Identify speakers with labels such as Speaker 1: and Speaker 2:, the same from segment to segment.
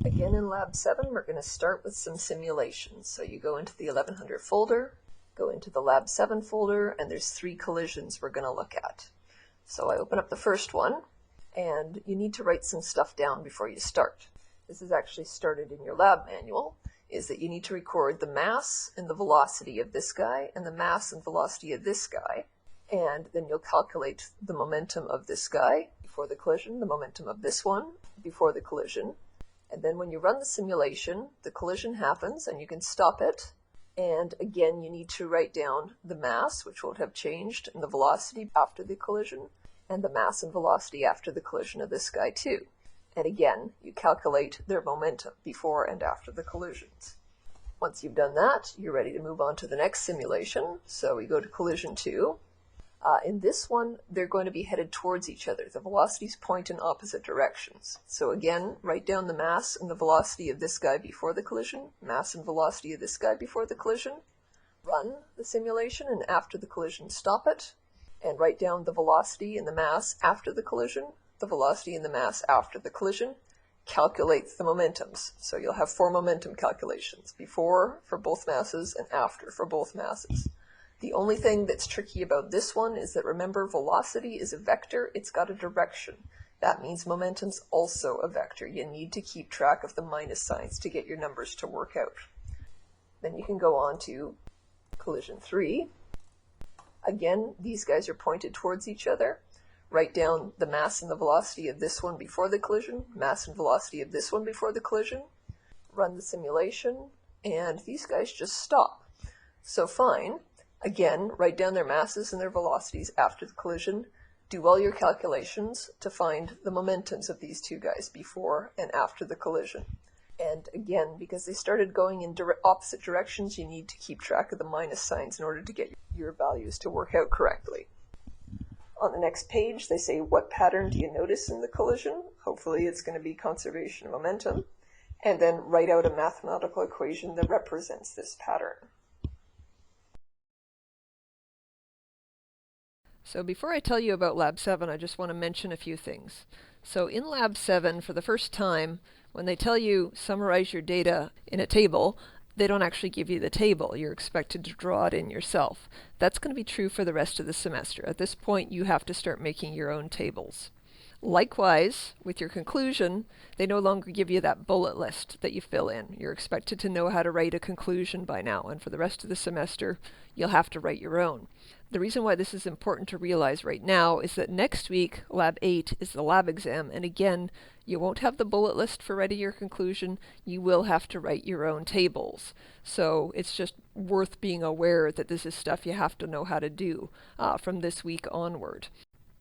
Speaker 1: Again in Lab 7, we're going to start with some simulations. So you go into the 1100 folder, go into the Lab 7 folder, and there's 3 collisions we're going to look at. So I open up the first one, and you need to write some stuff down before you start. This is actually started in your lab manual, is that you need to record the mass and the velocity of this guy, and the mass and velocity of this guy, and then you'll calculate the momentum of this guy before the collision, the momentum of this one before the collision. And then when you run the simulation, the collision happens and you can stop it. And again, you need to write down the mass, which won't have changed, and the velocity after the collision, and the mass and velocity after the collision of this guy too. And again, you calculate their momentum before and after the collisions. Once you've done that, you're ready to move on to the next simulation. So we go to collision 2. In this one, they're going to be headed towards each other. The velocities point in opposite directions. So again, write down the mass and the velocity of this guy before the collision, mass and velocity of this guy before the collision. Run the simulation, and after the collision, stop it. And write down the velocity and the mass after the collision, the velocity and the mass after the collision. Calculate the momentums. So you'll have 4 momentum calculations, before for both masses and after for both masses. The only thing that's tricky about this one is that, remember, velocity is a vector, it's got a direction. That means momentum's also a vector. You need to keep track of the minus signs to get your numbers to work out. Then you can go on to collision 3. Again, these guys are pointed towards each other. Write down the mass and the velocity of this one before the collision, mass and velocity of this one before the collision. Run the simulation, and these guys just stop. So fine. Again, write down their masses and their velocities after the collision. Do all your calculations to find the momentums of these 2 guys before and after the collision. And again, because they started going in opposite directions, you need to keep track of the minus signs in order to get your values to work out correctly. On the next page, they say, what pattern do you notice in the collision? Hopefully it's going to be conservation of momentum. And then write out a mathematical equation that represents this pattern.
Speaker 2: So before I tell you about Lab 7, I just want to mention a few things. So in Lab 7, for the first time, when they tell you summarize your data in a table, they don't actually give you the table. You're expected to draw it in yourself. That's going to be true for the rest of the semester. At this point, you have to start making your own tables. Likewise, with your conclusion, they no longer give you that bullet list that you fill in. You're expected to know how to write a conclusion by now, and for the rest of the semester, you'll have to write your own. The reason why this is important to realize right now is that next week, Lab 8, is the lab exam, and again, you won't have the bullet list for writing your conclusion. You will have to write your own tables. So it's just worth being aware that this is stuff you have to know how to do from this week onward.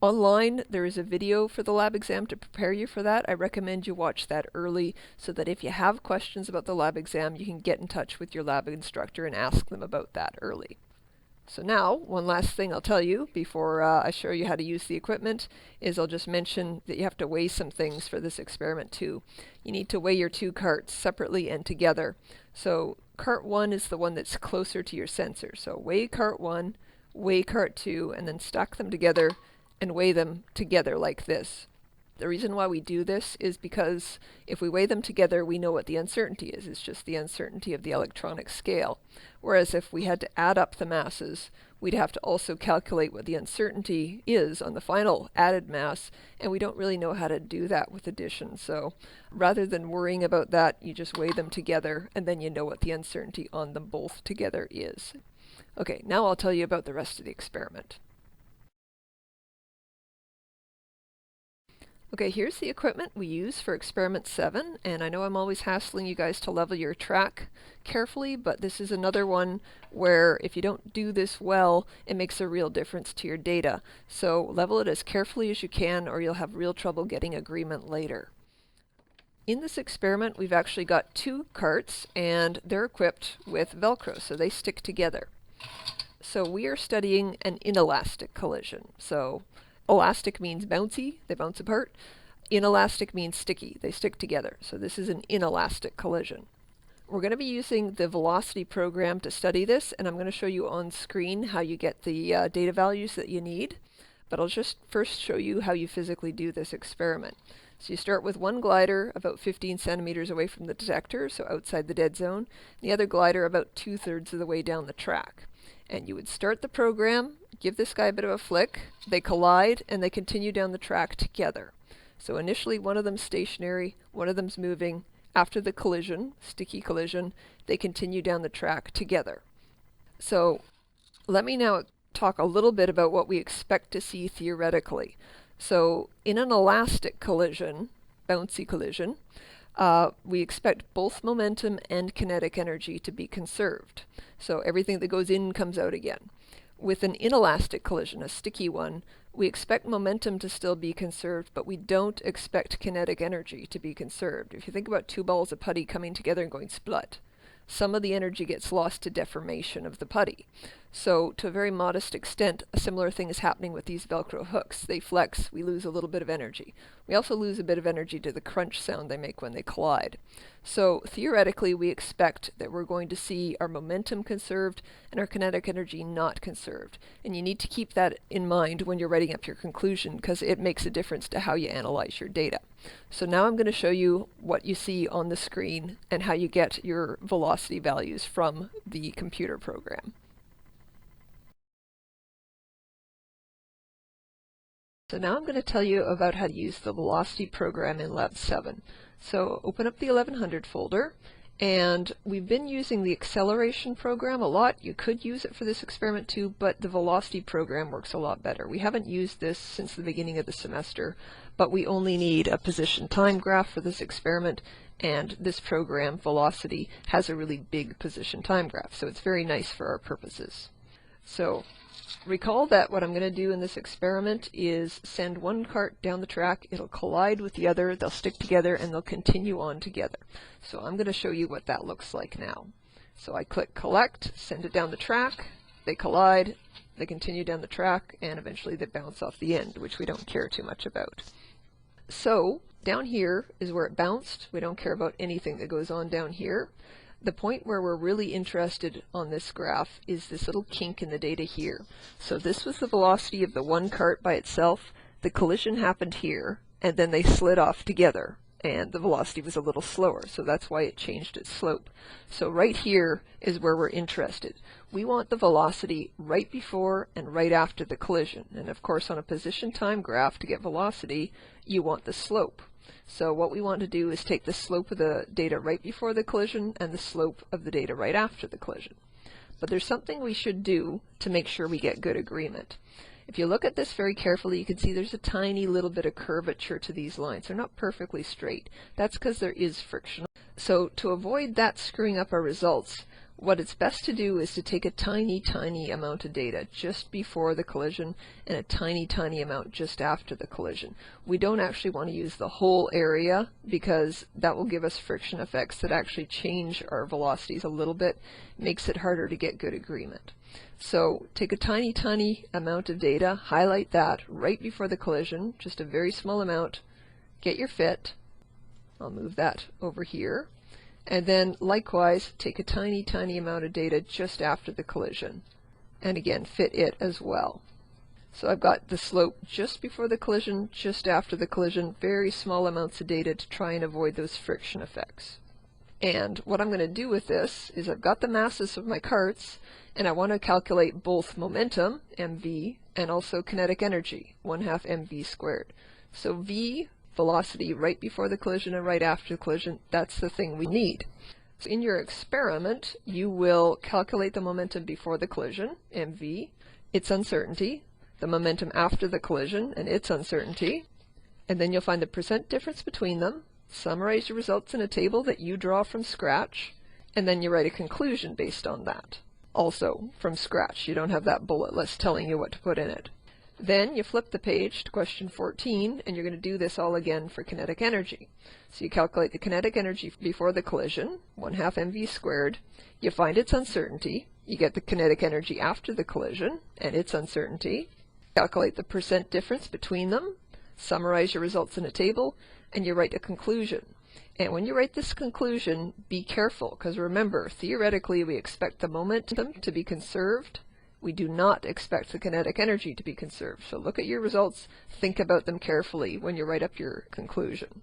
Speaker 2: Online, there is a video for the lab exam to prepare you for that. I recommend you watch that early so that if you have questions about the lab exam, you can get in touch with your lab instructor and ask them about that early. So now, one last thing I'll tell you before I show you how to use the equipment is I'll just mention that you have to weigh some things for this experiment too. You need to weigh your 2 carts separately and together. So cart 1 is the one that's closer to your sensor. So weigh cart 1, weigh cart 2, and then stack them together and weigh them together like this. The reason why we do this is because if we weigh them together, we know what the uncertainty is. It's just the uncertainty of the electronic scale. Whereas if we had to add up the masses, we'd have to also calculate what the uncertainty is on the final added mass, and we don't really know how to do that with addition. So rather than worrying about that, you just weigh them together, and then you know what the uncertainty on them both together is. Okay, now I'll tell you about the rest of the experiment. Okay, here's the equipment we use for experiment 7, and I know I'm always hassling you guys to level your track carefully, but this is another one where if you don't do this well, it makes a real difference to your data. So level it as carefully as you can, or you'll have real trouble getting agreement later. In this experiment, we've actually got 2 carts, and they're equipped with Velcro, so they stick together. So we are studying an inelastic collision. So elastic means bouncy, they bounce apart. Inelastic means sticky, they stick together. So this is an inelastic collision. We're going to be using the velocity program to study this, and I'm going to show you on screen how you get the data values that you need. But I'll just first show you how you physically do this experiment. So you start with one glider about 15 centimeters away from the detector, so outside the dead zone, the other glider about 2/3 of the way down the track. And you would start the program, give this guy a bit of a flick, they collide, and they continue down the track together. So initially one of them's stationary, one of them's moving. After the collision, sticky collision, they continue down the track together. So let me now talk a little bit about what we expect to see theoretically. So in an elastic collision, bouncy collision, we expect both momentum and kinetic energy to be conserved. So everything that goes in comes out again. With an inelastic collision, a sticky one, we expect momentum to still be conserved, but we don't expect kinetic energy to be conserved. If you think about two balls of putty coming together and going splut, some of the energy gets lost to deformation of the putty. So to a very modest extent, a similar thing is happening with these Velcro hooks. They flex, we lose a little bit of energy. We also lose a bit of energy to the crunch sound they make when they collide. So theoretically, we expect that we're going to see our momentum conserved and our kinetic energy not conserved. And you need to keep that in mind when you're writing up your conclusion, because it makes a difference to how you analyze your data. So now I'm going to show you what you see on the screen and how you get your velocity values from the computer program. So now I'm going to tell you about how to use the velocity program in Lab 7. So open up the 1100 folder, and we've been using the acceleration program a lot. You could use it for this experiment too, but the velocity program works a lot better. We haven't used this since the beginning of the semester, but we only need a position time graph for this experiment, and this program, Velocity, has a really big position time graph, so it's very nice for our purposes. So recall that what I'm going to do in this experiment is send one cart down the track, it'll collide with the other, they'll stick together, and they'll continue on together. So I'm going to show you what that looks like now. So I click collect, send it down the track, they collide, they continue down the track, and eventually they bounce off the end, which we don't care too much about. So down here is where it bounced. We don't care about anything that goes on down here. The point where we're really interested on this graph is this little kink in the data here. So this was the velocity of the one cart by itself. The collision happened here, and then they slid off together, and the velocity was a little slower, so that's why it changed its slope. So right here is where we're interested. We want the velocity right before and right after the collision. And of course, on a position time graph, to get velocity, you want the slope. So what we want to do is take the slope of the data right before the collision and the slope of the data right after the collision. But there's something we should do to make sure we get good agreement. If you look at this very carefully, you can see there's a tiny little bit of curvature to these lines. They're not perfectly straight. That's because there is friction. So to avoid that screwing up our results, what it's best to do is to take a tiny, tiny amount of data just before the collision and a tiny, tiny amount just after the collision. We don't actually want to use the whole area because that will give us friction effects that actually change our velocities a little bit, makes it harder to get good agreement. So take a tiny, tiny amount of data, highlight that right before the collision, just a very small amount, get your fit. I'll move that over here. And then likewise, take a tiny, tiny amount of data just after the collision. And again, fit it as well. So I've got the slope just before the collision, just after the collision, very small amounts of data to try and avoid those friction effects. And what I'm going to do with this is I've got the masses of my carts, and I want to calculate both momentum, mv, and also kinetic energy, 1/2 mv squared. So v, velocity right before the collision and right after the collision, that's the thing we need. So in your experiment, you will calculate the momentum before the collision, mv, its uncertainty, the momentum after the collision and its uncertainty, and then you'll find the percent difference between them, summarize your results in a table that you draw from scratch, and then you write a conclusion based on that. Also from scratch, you don't have that bullet list telling you what to put in it. Then you flip the page to question 14, and you're going to do this all again for kinetic energy. So you calculate the kinetic energy before the collision, 1/2 mv squared. You find its uncertainty. You get the kinetic energy after the collision and its uncertainty. Calculate the percent difference between them. Summarize your results in a table, and you write a conclusion. And when you write this conclusion, be careful, because remember, theoretically we expect the momentum to be conserved we do not expect the kinetic energy to be conserved. So look at your results, think about them carefully when you write up your conclusion.